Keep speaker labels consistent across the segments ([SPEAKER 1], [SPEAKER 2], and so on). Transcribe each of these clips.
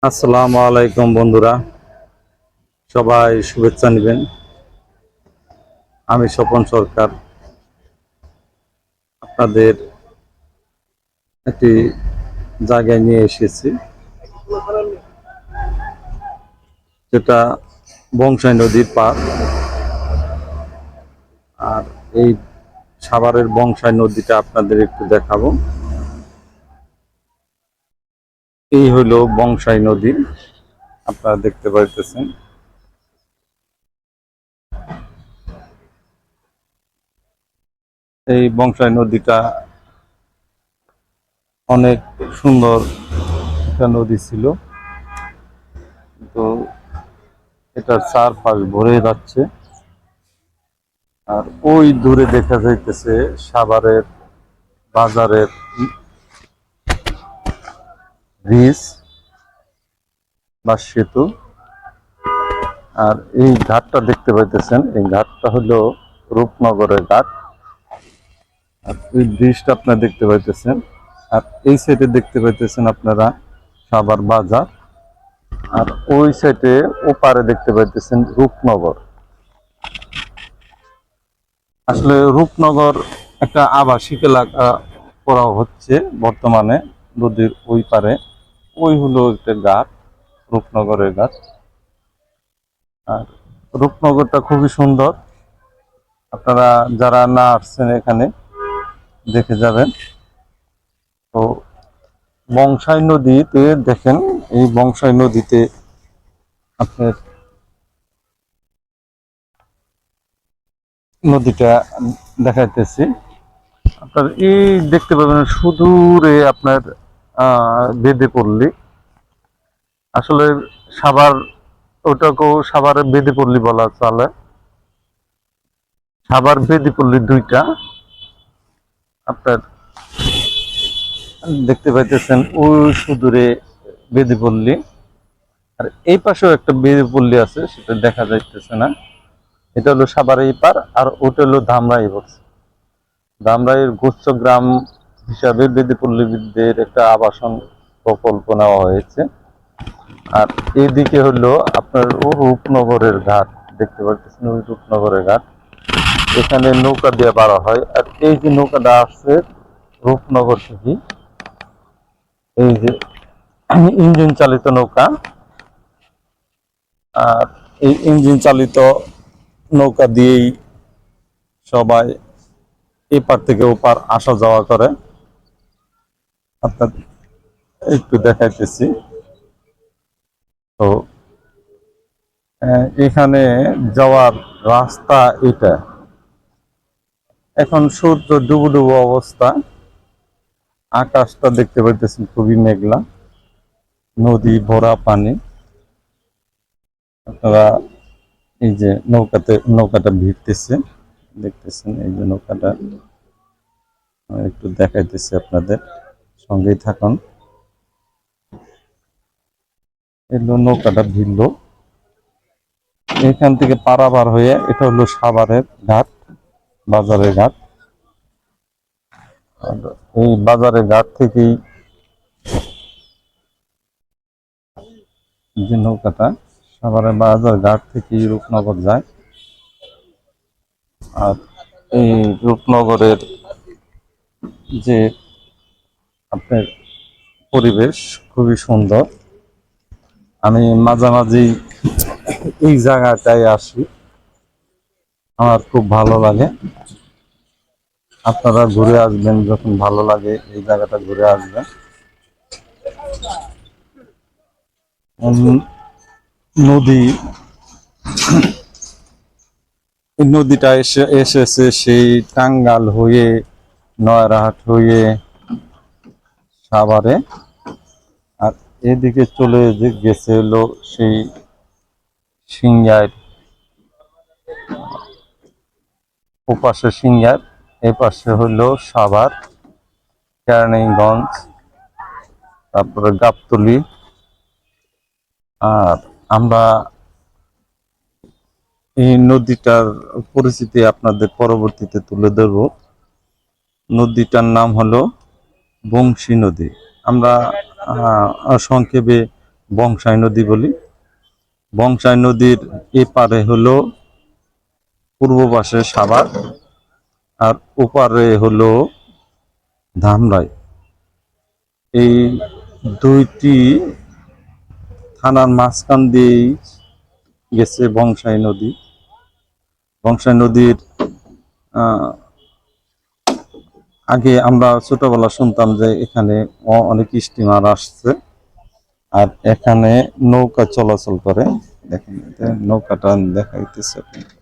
[SPEAKER 1] আসসালামু আলাইকুম বন্ধুরা, সবাই শুভেচ্ছা নেবেন। আমি স্বপন সরকার আপনাদের একটি জায়গায় নিয়ে এসেছি, যেটা বংশাই নদীর পার। আর এই সাভারের বংশাই নদীটা আপনাদের একটু দেখাবো। এই হলো বংশাই নদী, আপনারা দেখতে পাইতেছেন। এই বংশাই নদীটা অনেক সুন্দর একটা নদী ছিল, তো এটার চারপাশ ভরে যাচ্ছে। আর ওই দূরে দেখা যাইতেছে সাভারের বাজারের ব্রিজ বা সেতু। আর এই ঘাটটা দেখতে পাইতেছেন, এই ঘাটটা হলো রূপনগরের ঘাট। আর এই ব্রিজটা আপনারা দেখতে পাইতেছেন। আর এই সাইডে দেখতে পাইতেছেন আপনারা সাভার বাজার। আর ওই সাইডে ওপারে দেখতে পাইতেছেন রূপনগর। আসলে রূপনগর একটা আবাসিক এলাকা করা হচ্ছে বর্তমানে নদীর ওই পারে। ওই হলো একটা ঘাট, রূপনগরের ঘাট। আর রূপনগরটা খুবই সুন্দর, আপনারা যারা না আসছেন এখানে দেখে যাবেন। তো বংশাই নদীতে দেখেন, এই বংশাই নদীতে আপনার নদীটা দেখাইতেছি। আপনার এই দেখতে পাবেন সুদূরে আপনার বেদেপল্লী। আসলে সাভার, ওটাকেও সাভারের বেদেপল্লী বলা চলে। সাভার বেদেপল্লী দুইটা আপনার দেখতে পাইতেছেন, ওই সুদূরে বেদেপল্লী। আর এই পাশেও একটা বেদেপল্লী আছে, সেটা দেখা যাইতেছে না। এটা হলো সাভার এই পার, আর ওটা হলো ধামরাই বলছে। ধামরাইয়ের গুচ্ছ গ্রাম হিসাবে বেদেপল্লীদের একটা আবাসন প্রকল্প নেওয়া হয়েছে। আর এদিকে হলো আপনার ও রূপনগরের ঘাট, দেখতে পাচ্ছেন ওই রূপনগরের ঘাট। এখানে নৌকা দিয়ে পারা হয়। আর এই যে নৌকাটা আসছে রূপনগর থেকে, এই যে ইঞ্জিন চালিত নৌকা। আর এই ইঞ্জিন চালিত নৌকা দিয়েই সবাই এপার থেকে ওপার আসা যাওয়া করে। আপনার একটু দেখাইতেছি। তো এখানে যাওয়ার রাস্তা এটা। এখন সূর্য ডুবু ডুবু অবস্থা, আকাশটা দেখতে পাইতেছেন খুবই মেঘলা, নদী ভরা পানি। আপনারা এই যে নৌকাটা ভিড়তেছে, দেখতেছেন এই যে নৌকাটা। একটু দেখাইতেছি আপনাদের, সঙ্গেই থাকুন। এলো নৌকাটা ভিড়লো, এখান থেকে পারাবার হয়ে এটা হলো সাভারের ঘাট, বাজারের ঘাট। আর এই বাজারের ঘাট থেকেই যে নৌকাটা সাভারের বাজার ঘাট থেকেই রূপনগর যায়। আর এই রূপনগরের যে আপনার পরিবেশ খুবই সুন্দর। আমি মাঝামাঝি এই জায়গাটায় আসি, আমার খুব ভালো লাগে। আপনারা ঘুরে আসবেন, যখন ভালো লাগে এই জায়গাটা ঘুরে আসবেন। নদী, এই নদীটা এসেছে সেই টাঙ্গাল হয়ে, নয়রাহাট হয়ে সাভারে। আর এদিকে চলে গেছে হলো সেই সিংগাইর, ওপাশে সিংগাইর, এই পাশে হলো সাভার, কেরানীগঞ্জ, তারপরে গাবতলী। আর আমরা এই নদীটার পরিচিতি আপনাদের পরবর্তীতে তুলে ধরব। নদীটার নাম হলো বংশী নদী। আমরা সংক্ষেপে বংশাই নদী বলি। বংশাই নদীর এপারে হলো পূর্ব পাশে সাভার, আর ওপারে হলো ধামরাই। এই দুইটি থানার মাঝখান দিয়েই গেছে বংশাই নদী। বংশাই নদীর আগে আমরা ছোটবেলা শুনতাম যে এখানে অনেক স্টিমার আসছে, আর এখানে নৌকা চলাচল করে। দেখেন নৌকাটা দেখাইতেছে,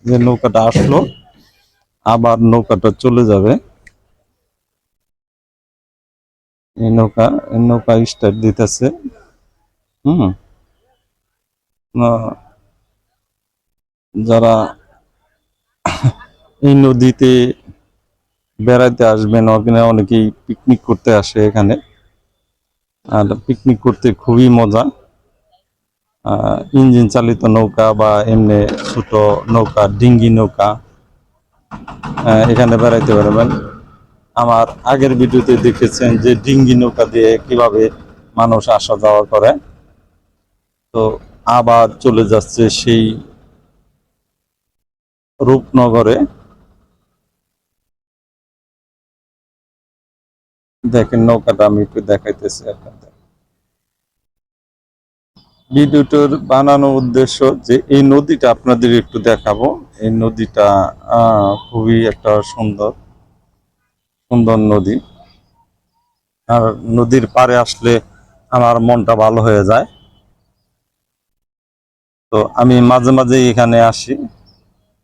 [SPEAKER 1] যে নৌকাটা আসলো আবার নৌকাটা চলে যাবে। এই নৌকা স্টার্ট দিতেছে। হুম। যারা এই নদীতে বেড়াইতে আসবেন, ওখানে অনেকেই পিকনিক করতে আসে এখানে, আর পিকনিক করতে খুবই মজা। ইঞ্জিন চালিত নৌকা বা এমনি ছোট নৌকা, ডিঙ্গি নৌকা, এখানে বেড়াইতে পারবেন। আমার আগের ভিডিওতে দেখেছেন যে ডিঙ্গি নৌকা দিয়ে কিভাবে মানুষ আসা যাওয়া করে। তো আবার চলে যাচ্ছে সেই রূপনগরে। দেখেন নৌকাটা আমি একটু দেখাইতেছি আপনাদের। ভিডিওটার বানানোর উদ্দেশ্য যে এই নদীটা আপনাদের একটু দেখাবো। এই নদীটা খুবই একটা সুন্দর সুন্দর নদী, আর নদীর পাড়ে আসলে আমার মনটা ভালো হয়ে যায়। তো আমি মাঝে মাঝে এখানে আসি,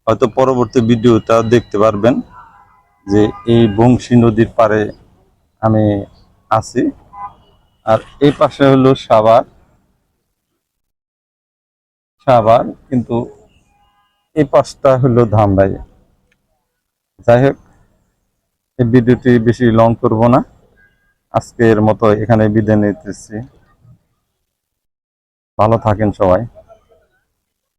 [SPEAKER 1] হয়তো পরবর্তী ভিডিওটা দেখতে পারবেন যে এই বংশী নদীর পাড়ে আমি আছি। আর এই পাশে হলো সাভার। সাভার কিন্তু এই পাশটা হলো ধামরাই। যাই হোক, এই ভিডিওটি বেশি লং করব না, আজকের মতো এখানে বিদায় নিতেছি। ভালো থাকেন সবাই।